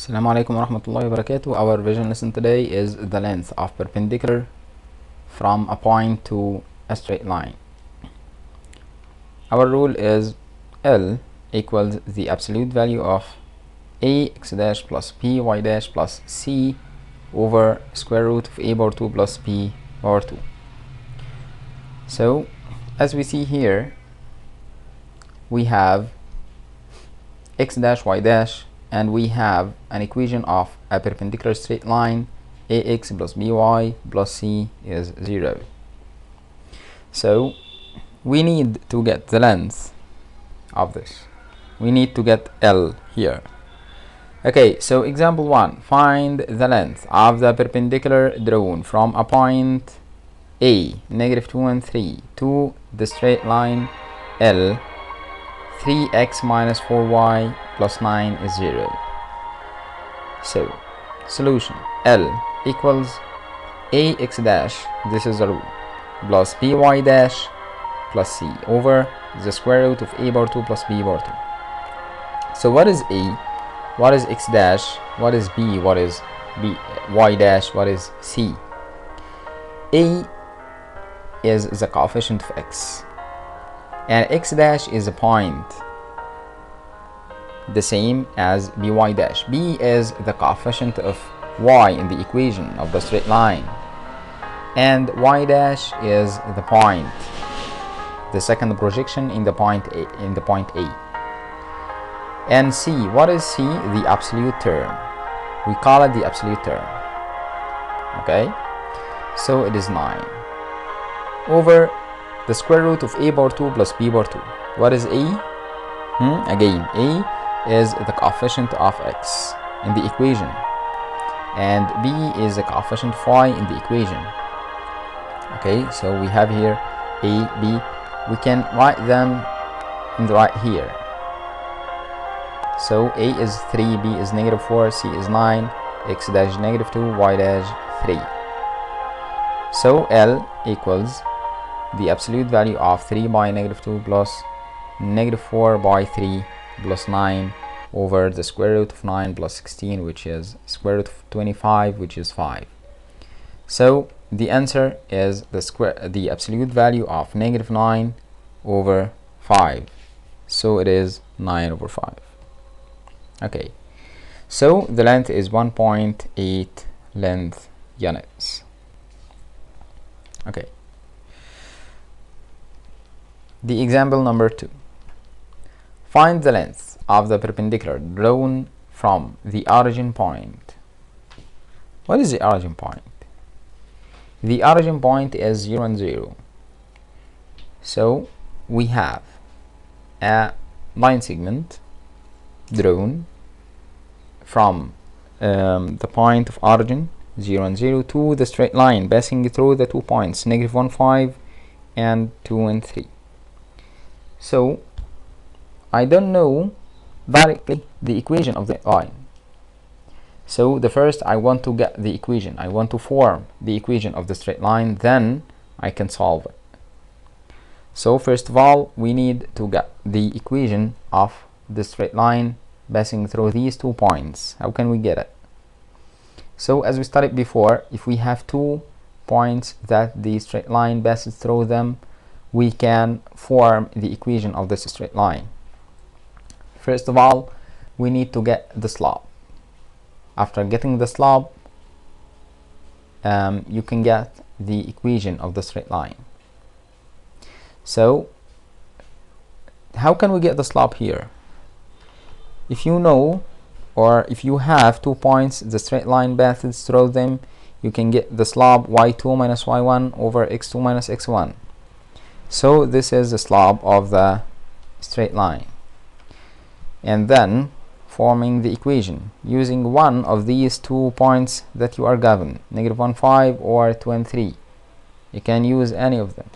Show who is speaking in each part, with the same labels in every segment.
Speaker 1: Assalamu alaikum wa rahmatullahi wa barakatuh. Our vision lesson today is the length of perpendicular from a point to a straight line. Our rule is L equals the absolute value of a x dash plus b y dash plus c over square root of a power 2 plus b power 2. So as we see here, we have x dash y dash, and we have an equation of a perpendicular straight line ax plus by plus c is 0. So we need to get the length of this. We need to get L here. Okay, so example 1, find the length of the perpendicular drawn from a point A, -2 and 3, to the straight line L. 3x minus 4y plus 9 is 0. So solution: L equals ax dash, this is the rule, plus by dash plus c over the square root of a power 2 plus b power 2. So what is a, what is x dash, what is b, what is y dash, what is c? A is the coefficient of x, and x dash is a point, the same as by dash. B is the coefficient of y in the equation of the straight line, and y dash is the point, the second projection in the point A. And c, what is c? The absolute term. We call it the absolute term. Okay, so it is 9 over the square root of a power 2 plus b power 2. What is a? Again, a is the coefficient of x in the equation, and b is the coefficient of y in the equation. Okay, so we have here a, b. We can write them in the right here. So a is 3, b is -4, c is 9, x dash -2, y dash 3. So L equals the absolute value of 3 by -2 plus -4 by 3 plus 9 over the square root of 9 plus 16, which is square root of 25, which is 5. So the answer is the absolute value of -9 over 5. So it is 9 over 5. Okay, so the length is 1.8 length units. Okay, the example number 2. Find the length of the perpendicular drawn from the origin point. What is the origin point? The origin point is 0 and 0. So we have a line segment drawn from the point of origin 0 and 0 to the straight line passing through the 2 points -1, 5 and 2 and 3. So I don't know directly the equation of the line. So the first, I want to get the equation. I want to form the equation of the straight line, then I can solve it. So first of all, we need to get the equation of the straight line passing through these 2 points. How can we get it? So as we studied before, if we have 2 points that the straight line passes through them, we can form the equation of this straight line. First of all, we need to get the slope. After getting the slope, you can get the equation of the straight line. So how can we get the slope here? If you know, or if you have 2 points, the straight line passes through them, you can get the slope y2 minus y1 over x2 minus x1. So this is the slope of the straight line. And then forming the equation using one of these 2 points that you are given, -1, 5 or 2 and 3. You can use any of them.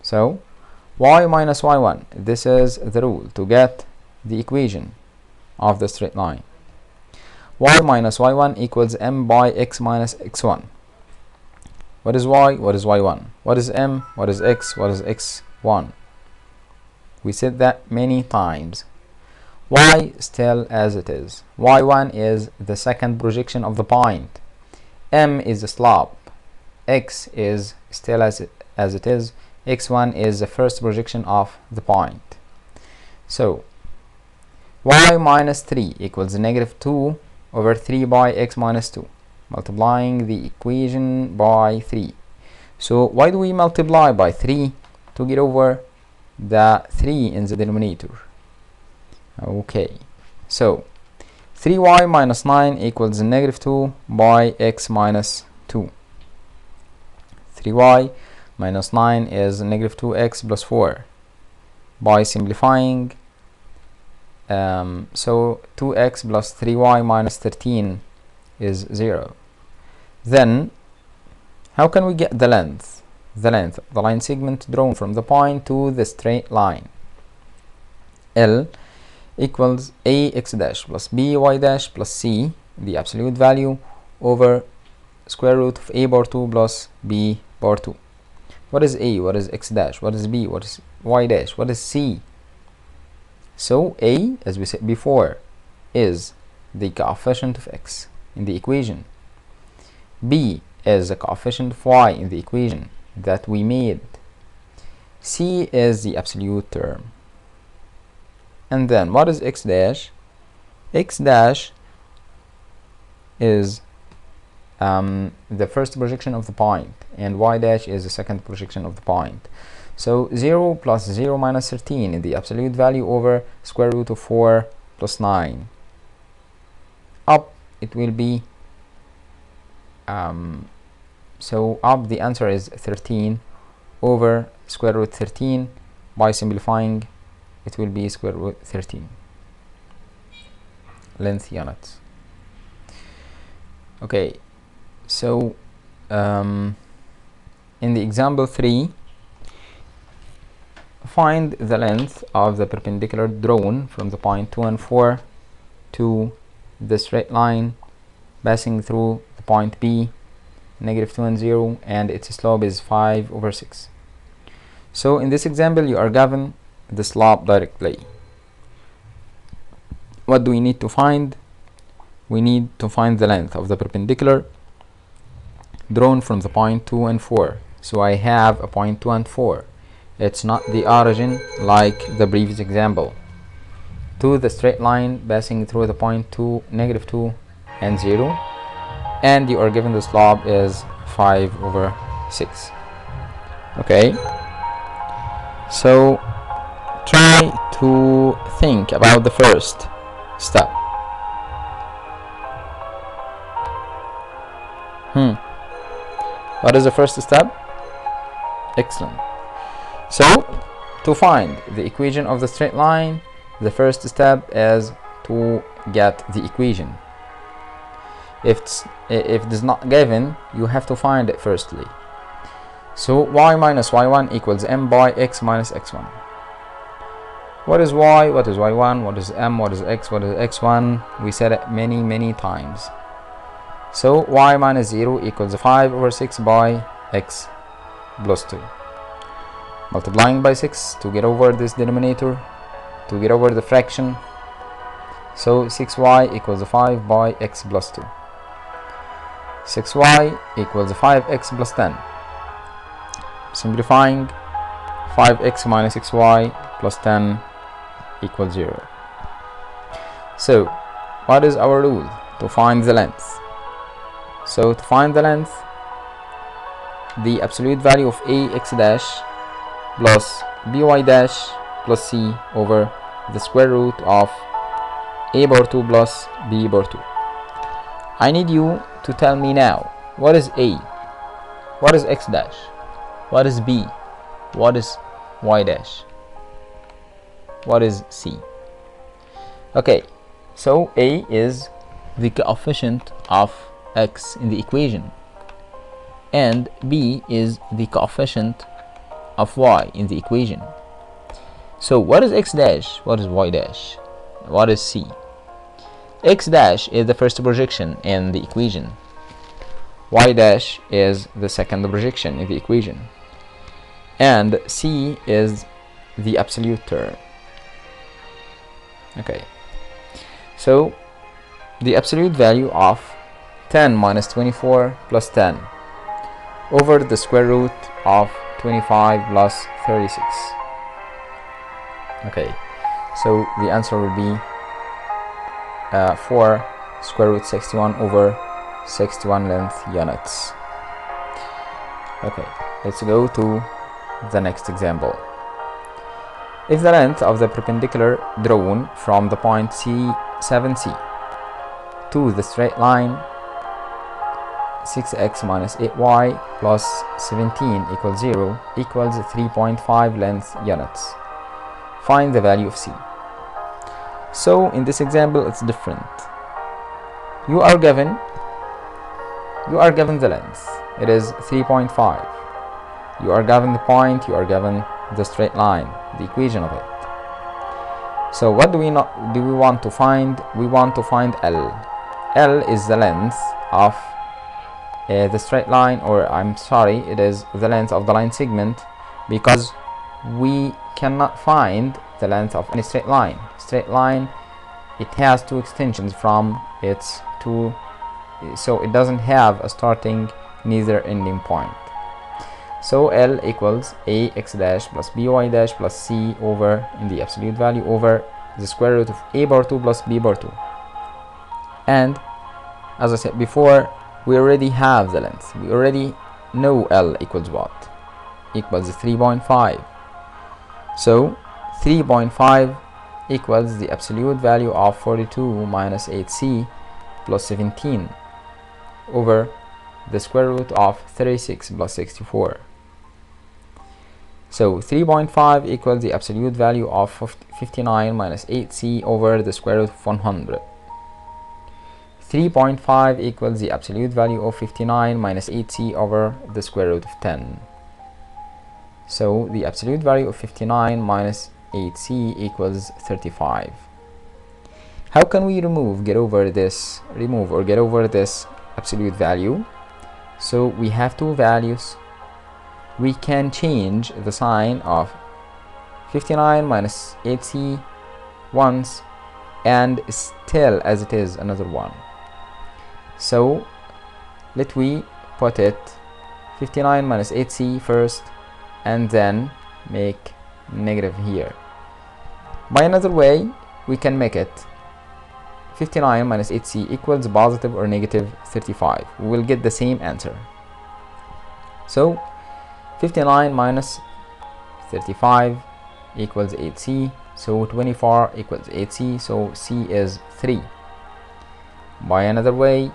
Speaker 1: So y minus y1, this is the rule to get the equation of the straight line. Y minus y1 equals m by x minus x1. What is y? What is y1? What is m? What is x? What is x1? We said that many times. y still as it is. y1 is the second projection of the point, m is the slope, x is still as it is, x1 is the first projection of the point. So y minus 3 equals negative 2 over 3 by x minus 2, multiplying the equation by 3. So why do we multiply by 3? To get over the 3 in the denominator. Okay, so 3y minus 9 equals negative 2 by x minus 2. 3y minus 9 is negative 2x plus 4. By simplifying, so 2x plus 3y minus 13 is 0. Then how can we get the length? The line segment drawn from the point to the straight line. L equals ax dash plus by dash plus c, the absolute value, over square root of a bar 2 plus b bar 2. What is a? What is x dash? What is b? What is y dash? What is c? So a, as we said before, is the coefficient of x in the equation. B is the coefficient of y in the equation that we made. C is the absolute term. And then what is x dash? X dash is the first projection of the point, and y dash is the second projection of the point. So 0 plus 0 minus 13 is the absolute value over square root of 4 plus 9. Up it will be so up the answer is 13 over square root 13. By simplifying, it will be square root 13 length units. Okay, so in the example 3, find the length of the perpendicular drawn from the point 2 and 4 to the straight line passing through the point B, negative 2 and 0, and its slope is 5 over 6. So in this example you are given the slope directly. What do we need to find? We need to find the length of the perpendicular drawn from the point 2 and 4. So I have a point 2 and 4. It's not the origin like the previous example. To the straight line passing through the point 2, negative 2 and 0, and you are given the slope is 5 over 6. Okay, so try to think about the first step. What is the first step? Excellent. So to find the equation of the straight line, the first step is to get the equation. If it is not given, you have to find it firstly. So y minus y1 equals m by x minus x1. What is y? What is y1? What is m? What is x? What is x1? We said it many times. So y minus 0 equals 5 over 6 by x plus 2. Multiplying by 6 to get over this denominator, to get over the fraction. So 6y equals 5 by x plus 2. 6y equals 5x plus 10. Simplifying, 5x minus 6y plus 10 equals 0. So what is our rule? To find the length. So to find the length, the absolute value of ax dash plus by dash plus c over the square root of a bar 2 plus b bar 2. I need you to tell me now, what is a? What is x dash? What is b? What is y dash? What is c? Okay, so a is the coefficient of x in the equation, and b is the coefficient of y in the equation. So what is x dash? What is y dash? What is c? X dash is the first projection in the equation. Y dash is the second projection in the equation. And c is the absolute term. Okay, So the absolute value of 10 minus 24 plus 10 over the square root of 25 plus 36. Okay, so the answer will be 4 square root 61 over 61 length units. Okay, let's go to the next example. If the length of the perpendicular drawn from the point C7C to the straight line 6x minus 8y plus 17 equals 0 equals 3.5 length units, find the value of C. So in this example it's different. You are given the length, it is 3.5. You are given the point, you are given the straight line, the equation of it. So what do we want to find? We want to find L. L is the length of the straight line, or I'm sorry, it is the length of the line segment, because we cannot find the length of any straight line. Straight line, it has two extensions from its two, so it doesn't have a starting neither ending point. So L equals ax dash plus by dash plus c over, in the absolute value, over the square root of a bar 2 plus b bar 2. And as I said before, we already have the length. We already know L equals what? Equals 3.5. So 3.5 equals the absolute value of 42 minus 8c plus 17 over the square root of 36 plus 64. So 3.5 equals the absolute value of 59 minus 8c over the square root of 100. 3.5 equals the absolute value of 59 minus 8c over the square root of 10. So the absolute value of 59 minus 8c equals 35. How can we get over this absolute value? So we have two values. We can change the sign of 59 minus 8c once and still as it is another one. So let we put it 59 minus 8c first and then make negative here. By another way, we can make it 59 minus 8c equals positive or negative 35. We will get the same answer. So 59 minus 35 equals 8c, so 24 equals 8c, so c is 3. By another way,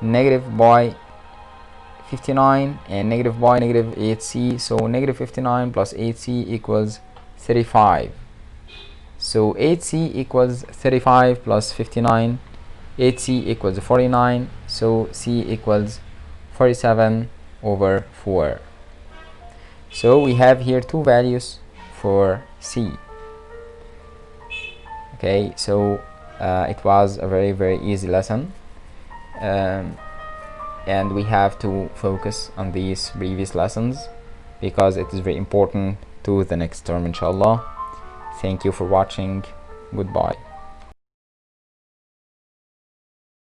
Speaker 1: negative by 59 and negative by negative 8c, so negative 59 plus 8c equals 35. So 8c equals 35 plus 59, 8c equals 49, so c equals 47 over 4. So we have here two values for c. Okay, so it was a very easy lesson, and we have to focus on these previous lessons because it is very important to the next term, inshallah. Thank you for watching. Goodbye.